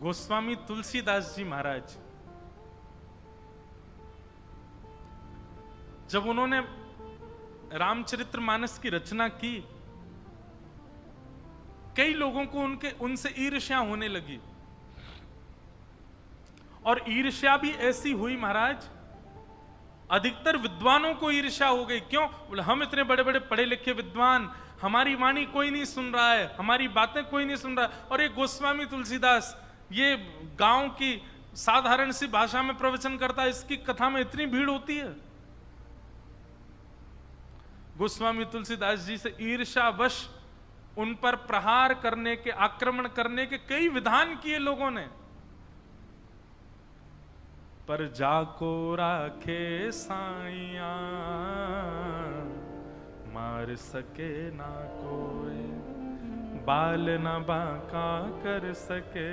गोस्वामी तुलसीदास जी महाराज जब उन्होंने रामचरितमानस की रचना की, कई लोगों को उनसे ईर्ष्या होने लगी। और ईर्ष्या भी ऐसी हुई महाराज, अधिकतर विद्वानों को ईर्ष्या हो गई। क्यों? बोले हम इतने बड़े बड़े पढ़े लिखे विद्वान, हमारी वाणी कोई नहीं सुन रहा है, हमारी बातें कोई नहीं सुन रहा है। और ये गोस्वामी तुलसीदास ये गांव की साधारण सी भाषा में प्रवचन करता है, इसकी कथा में इतनी भीड़ होती है। गोस्वामी तुलसीदास जी से ईर्ष्यावश उन पर प्रहार करने के, आक्रमण करने के कई विधान किए लोगों ने। पर जाको राखे साइया, मार सके ना कोई, बाल न बांका कर सके,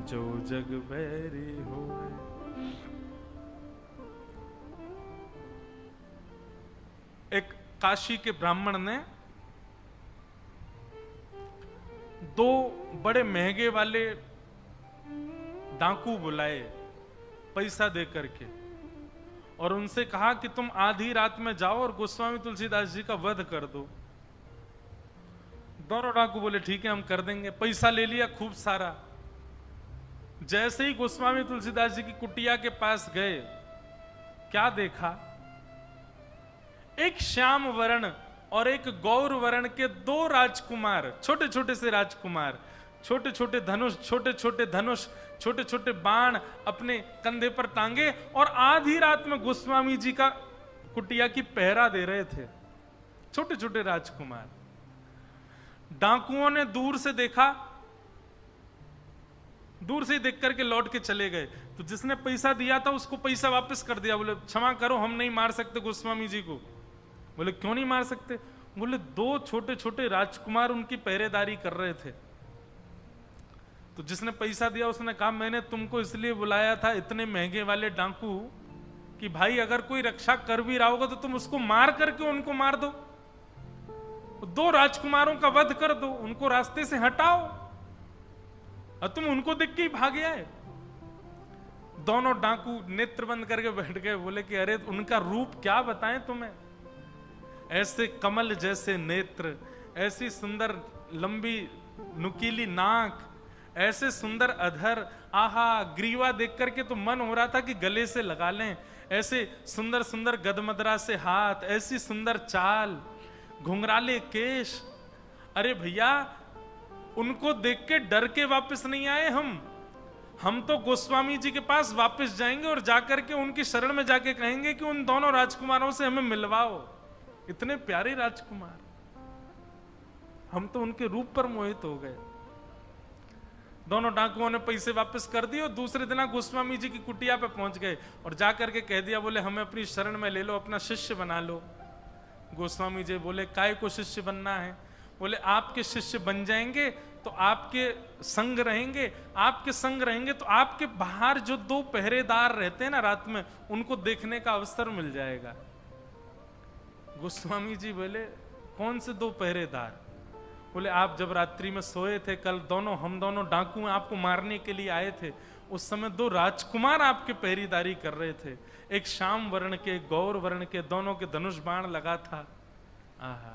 जो जग बैरी होए। एक काशी के ब्राह्मण ने दो बड़े महंगे वाले डाकू बुलाए पैसा दे करके, और उनसे कहा कि तुम आधी रात में जाओ और गोस्वामी तुलसीदास जी का वध कर दो। दोनों डाकू बोले ठीक है हम कर देंगे। पैसा ले लिया खूब सारा। जैसे ही गोस्वामी तुलसीदास जी की कुटिया के पास गए, क्या देखा? एक श्याम वर्ण और एक गौर वर्ण के दो राजकुमार, छोटे छोटे से राजकुमार, छोटे छोटे धनुष, छोटे छोटे धनुष, छोटे छोटे बाण अपने कंधे पर टांगे, और आधी रात में गोस्वामी जी का कुटिया की पहरा दे रहे थे। छोटे छोटे राजकुमार। डाकुओं ने दूर से देखा, दूर से देख करके लौट के चले गए। तो जिसने पैसा दिया था उसको पैसा वापस कर दिया। बोले क्षमा करो, हम नहीं मार सकते गोस्वामी जी को। बोले क्यों नहीं मार सकते? बोले दो छोटे छोटे राजकुमार उनकी पहरेदारी कर रहे थे। तो जिसने पैसा दिया उसने कहा मैंने तुमको इसलिए बुलाया था, इतने महंगे वाले डाकू, कि भाई अगर कोई रक्षा कर भी रहा होगा तो तुम उसको मार करके उनको मार दो, दो राजकुमारों का वध कर दो, उनको रास्ते से हटाओ, और तुम उनको देख के ही भागे आए। दोनों डाकू नेत्र बंद करके बैठ गए। बोले कि अरे उनका रूप क्या बताएं तुम्हें, ऐसे कमल जैसे नेत्र, ऐसी सुंदर लंबी नुकीली नाक, ऐसे सुंदर अधर, आहा ग्रीवा देख करके तो मन हो रहा था कि गले से लगा लें। ऐसे सुंदर सुंदर गदमदरा से हाथ, ऐसी सुंदर चाल, घुंघराले केश। अरे भैया उनको देख के डर के वापस नहीं आए हम तो गोस्वामी जी के पास वापस जाएंगे और जाकर के उनकी शरण में जाके कहेंगे कि उन दोनों राजकुमारों से हमें मिलवाओ। इतने प्यारे राजकुमार, हम तो उनके रूप पर मोहित हो गए। दोनों डाकुओं ने पैसे वापस कर दिए और दूसरे दिन गोस्वामी जी की कुटिया पे पहुंच गए और जाकर के कह दिया, बोले हमें अपनी शरण में ले लो, अपना शिष्य बना लो। गोस्वामी जी बोले काय को शिष्य बनना है? बोले आपके शिष्य बन जाएंगे तो आपके संग रहेंगे, आपके संग रहेंगे तो आपके बाहर जो दो पहरेदार रहते हैं ना रात में, उनको देखने का अवसर मिल जाएगा। गोस्वामी जी बोले कौन से दो पहरेदार? बोले आप जब रात्रि में सोए थे कल, हम दोनों डाकू आपको मारने के लिए आए थे, उस समय दो राजकुमार आपके पहरेदारी कर रहे थे, एक श्याम वर्ण के, एक गौर वर्ण के, दोनों के धनुष बाण लगा था। आहा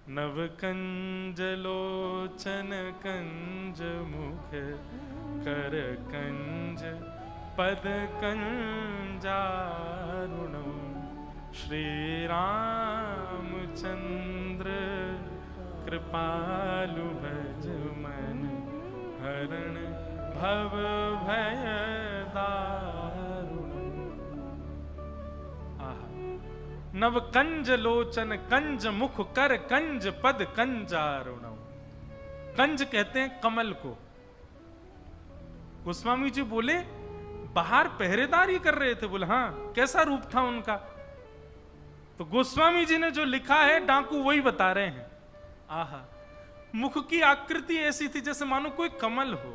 नव कंज लोचन कंज मुख कर कंज पद कंजारुण श्री रामचंद्र कृपालु भज मन हरण भव भय दारुण। नव कंज लोचन कंज मुख कर कंज पद कंजारुण। कंज कहते हैं कमल को। गोस्वामी जी बोले बाहर पहरेदारी कर रहे थे। बोले हाँ, कैसा रूप था उनका? तो गोस्वामी जी ने जो लिखा है डाकू वही बता रहे हैं। आहा, मुख की आकृति ऐसी थी जैसे मानो कोई कमल हो,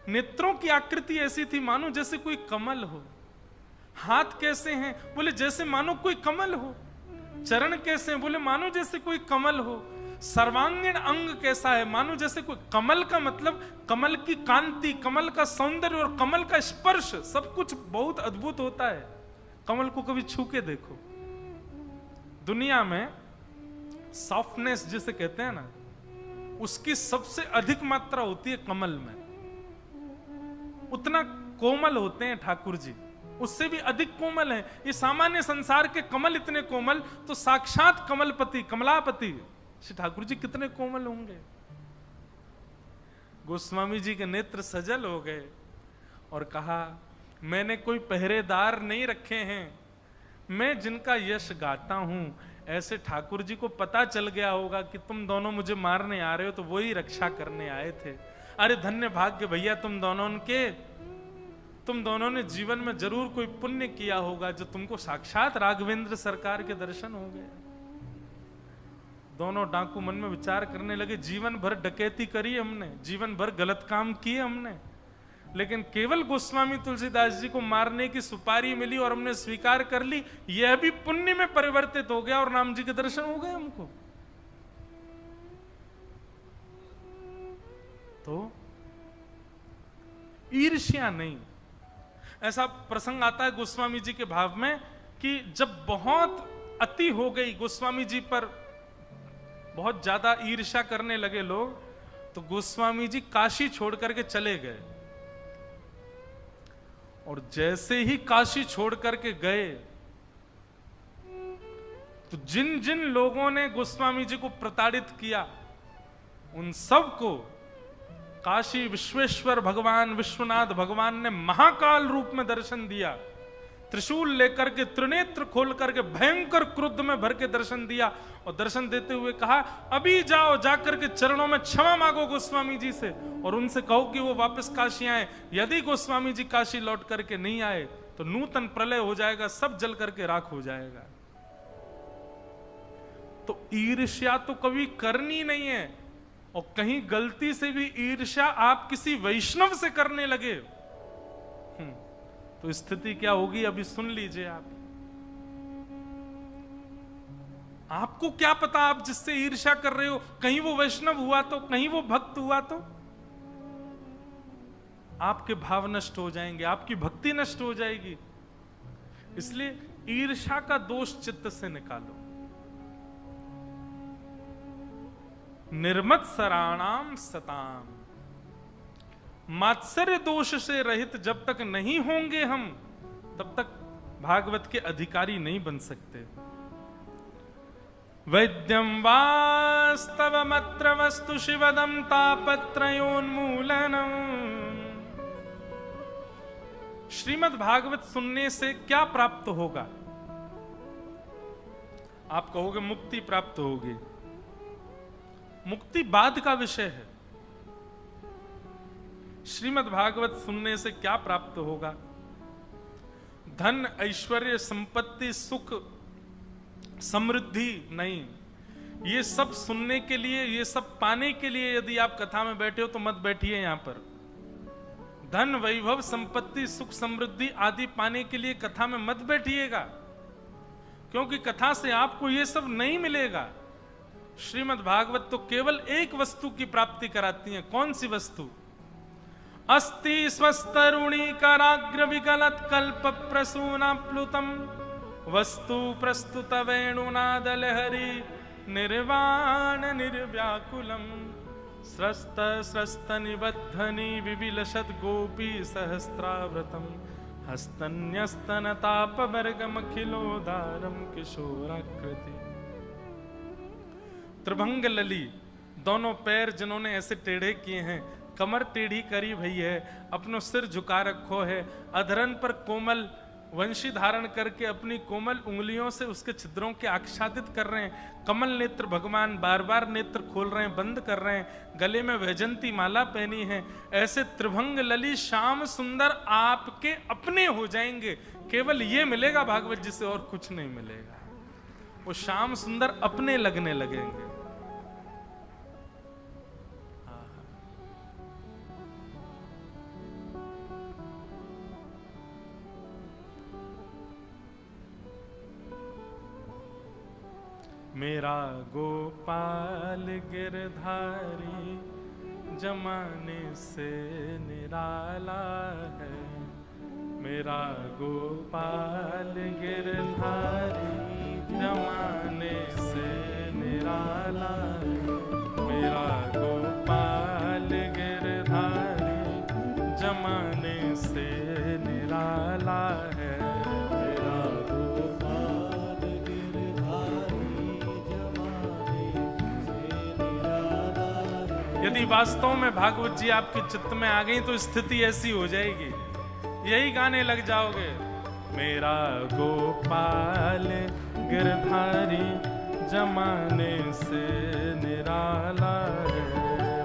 नेत्रों की आकृति ऐसी थी मानो जैसे कोई कमल हो। हाथ कैसे हैं? बोले जैसे मानो कोई कमल हो। चरण कैसे हैं? बोले मानो जैसे कोई कमल हो। सर्वांगीण अंग कैसा है? मानो जैसे कोई, कमल का मतलब कमल की कांति, कमल का सौंदर्य और कमल का स्पर्श, सब कुछ बहुत अद्भुत होता है। कमल को कभी छू के देखो। दुनिया में सॉफ्टनेस जिसे कहते हैं ना, उसकी सबसे अधिक मात्रा होती है कमल में। उतना कोमल होते हैं ठाकुर जी, उससे भी अधिक कोमल है। ये सामान्य संसार के कमल इतने कोमल, तो साक्षात कमलपति, कमलापति श्री ठाकुर जी कितने कोमल होंगे। गोस्वामी जी के नेत्र सजल हो गए और कहा, मैंने कोई पहरेदार नहीं रखे हैं, मैं जिनका यश गाता हूं, ऐसे ठाकुर जी को पता चल गया होगा कि तुम दोनों मुझे मारने आ रहे हो, तो वही रक्षा करने आए थे। अरे धन्य भाग्य भैया तुम दोनों ने जीवन में जरूर कोई पुण्य किया होगा, जो तुमको साक्षात राघवेंद्र सरकार के दर्शन हो गए। दोनों डाकू मन में विचार करने लगे, जीवन भर डकैती करी हमने, जीवन भर गलत काम किए हमने, लेकिन केवल गोस्वामी तुलसीदास जी को मारने की सुपारी मिली और हमने स्वीकार कर ली, यह भी पुण्य में परिवर्तित हो गया और राम जी के दर्शन हो गए हमको। तो ईर्ष्या नहीं। ऐसा प्रसंग आता है गोस्वामी जी के भाव में कि जब बहुत अति हो गई, गोस्वामी जी पर बहुत ज्यादा ईर्ष्या करने लगे लोग, तो गोस्वामी जी काशी छोड़ करके चले गए। और जैसे ही काशी छोड़ करके गए, तो जिन जिन लोगों ने गोस्वामी जी को प्रताड़ित किया, उन सबको काशी विश्वेश्वर भगवान विश्वनाथ भगवान ने महाकाल रूप में दर्शन दिया। त्रिशूल लेकर के, त्रिनेत्र खोल करके, भयंकर क्रुद्ध में भर के दर्शन दिया और दर्शन देते हुए कहा, अभी जाओ, जाकर के चरणों में क्षमा मांगो गोस्वामी जी से और उनसे कहो कि वो वापस काशी आए। यदि गोस्वामी जी काशी लौट करके नहीं आए तो नूतन प्रलय हो जाएगा, सब जल करके राख हो जाएगा। तो ईर्ष्या तो कभी करनी नहीं है, और कहीं गलती से भी ईर्ष्या आप किसी वैष्णव से करने लगे तो स्थिति क्या होगी अभी सुन लीजिए आप। आपको क्या पता आप जिससे ईर्ष्या कर रहे हो, कहीं वो वैष्णव हुआ तो, कहीं वो भक्त हुआ तो आपके भाव नष्ट हो जाएंगे, आपकी भक्ति नष्ट हो जाएगी। इसलिए ईर्ष्या का दोष चित्त से निकालो। निर्मत्सराणाम सताम, मात्सर्य दोष से रहित जब तक नहीं होंगे हम, तब तक भागवत के अधिकारी नहीं बन सकते। वैद्यम वास्तवमत्र वस्तु शिवदम तापत्रयोन्मूलनम। श्रीमद् भागवत सुनने से क्या प्राप्त होगा? आप कहोगे मुक्ति प्राप्त होगी। मुक्ति बाद का विषय है। श्रीमद् भागवत सुनने से क्या प्राप्त होगा? धन, ऐश्वर्य, संपत्ति, सुख, समृद्धि नहीं। ये सब सुनने के लिए, ये सब पाने के लिए यदि आप कथा में बैठे हो तो मत बैठिए यहां पर। धन, वैभव, संपत्ति, सुख, समृद्धि आदि पाने के लिए कथा में मत बैठिएगा, क्योंकि कथा से आपको ये सब नहीं मिलेगा। श्रीमद् भागवत तो केवल एक वस्तु की प्राप्ति कराती है। कौन सी वस्तु? अस्ति स्वस्तरुणी कराग्र विगलत कल्प प्रसूना प्लुतम वस्तु प्रस्तुत वेणुनाद लहरी निर्वाण निर्व्याकुलम स्रस्त स्रस्त निबद्धनी विविलसत गोपी सहस्रावृतम हस्तन्यस्तन ताप वर्गम अखिलोदारम किशोराकृति। त्रिभंग लली, दोनों पैर जिन्होंने ऐसे टेढ़े किए हैं, कमर टेढ़ी करी भई है, अपनो सिर झुका रखो है, अधरन पर कोमल वंशी धारण करके अपनी कोमल उंगलियों से उसके छिद्रों के आच्छादित कर रहे हैं। कमल नेत्र भगवान बार बार नेत्र खोल रहे हैं, बंद कर रहे हैं, गले में वैजंती माला पहनी है। ऐसे त्रिभंग लली श्याम सुंदर आपके अपने हो जाएंगे। केवल ये मिलेगा भागवत जी से, और कुछ नहीं मिलेगा। वो श्याम सुंदर अपने लगने लगेंगे। मेरा गोपाल गिरधारी जमाने से निराला है। मेरा गोपाल गिरधारी जमाने से निराला है। मेरा गोपाल गिरधारी जमाने से निराला है। मेरा गोपाल गिरधारी जमाने से निराला है। यदि वास्तव में भागवत जी आपके चित्त में आ गई तो स्थिति ऐसी हो जाएगी, यही गाने लग जाओगे। मेरा गोपाल गिरधारी जमाने से निराला है।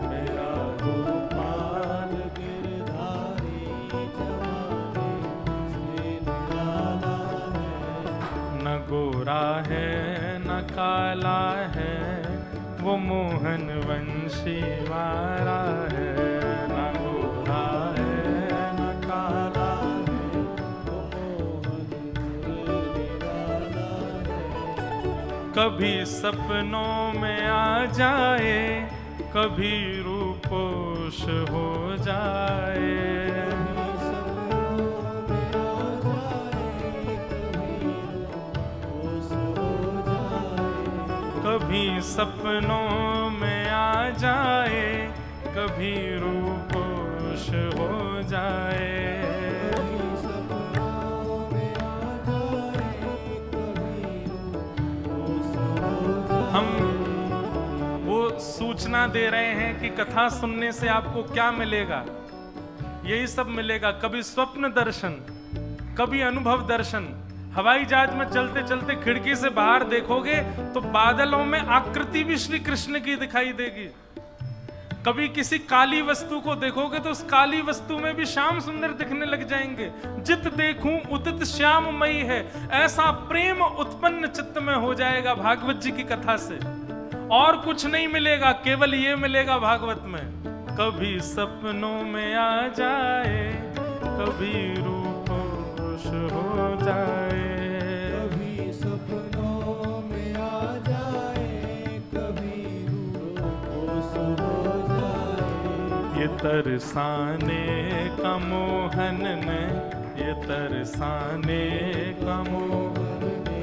मेरा गोपाल गिरधारी जमाने से निराला है। न गोरा है न काला है, वो मोहन वंशी वारा है। न गोरा है न काला है, वो मोहन निराला है। कभी सपनों में आ जाए, कभी रूपोश हो जाए। कभी सपनों में आ जाए, कभी रूपोश हो जाए। हम वो सूचना दे रहे हैं कि कथा सुनने से आपको क्या मिलेगा। यही सब मिलेगा। कभी स्वप्न दर्शन, कभी अनुभव दर्शन। हवाई जहाज में चलते चलते खिड़की से बाहर देखोगे तो बादलों में आकृति भी श्री कृष्ण की दिखाई देगी। कभी किसी काली वस्तु को देखोगे तो उस काली वस्तु में भी श्याम सुंदर दिखने लग जाएंगे। जित देखूं उदित श्याममयी है, ऐसा प्रेम उत्पन्न चित्त में हो जाएगा भागवत जी की कथा से। और कुछ नहीं मिलेगा, केवल ये मिलेगा भागवत में। कभी सपनों में आ जाए, कभी रूपोश हो जाए। कभी सपनों में आ जाए, कभी रूपोश हो जाए। ये तरसाने का मोहन ने, ये तरसाने का मोहन ने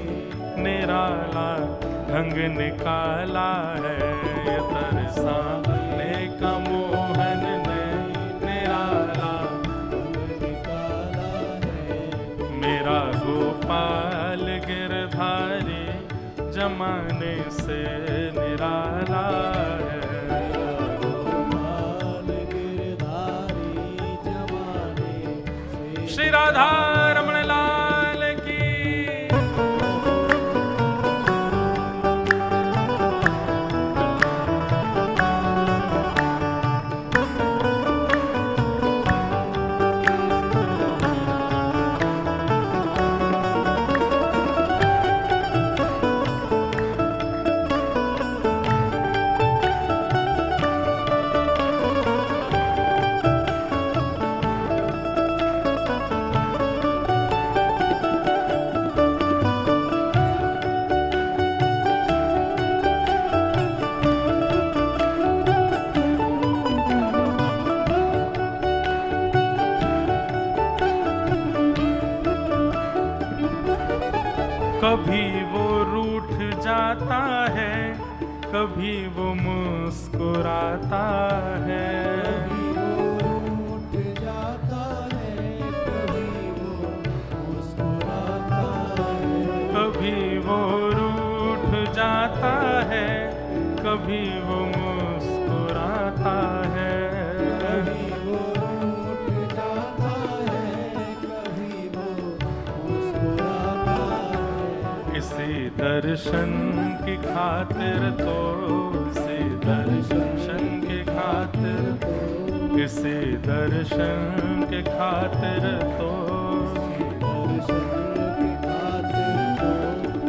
निराला ढंग निकाला है। ये तरसाने का मोहन ने निराला ढंग निकाला है। मेरा गोपाल गिरधारी जमाने से निराला है। श्री राधा रमण लाल की। कभी वो रूठ जाता है, कभी वो मुस्कुराता है। कभी वो रूठ जाता है, कभी वो मुस्कुराता है। कभी वो रूठ जाता है, कभी वो मुस्कुराता है। कभी वो रूठ जाता है, कभी वो मुस्कुराता है। इसी दर्शन की खातिर तो, इसी दर्शन की खातिर तो, इसी दर्शन के खातिर तो,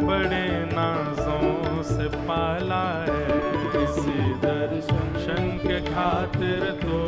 बड़े नाजों से पाला है। इसी दर्शन के खातिर तो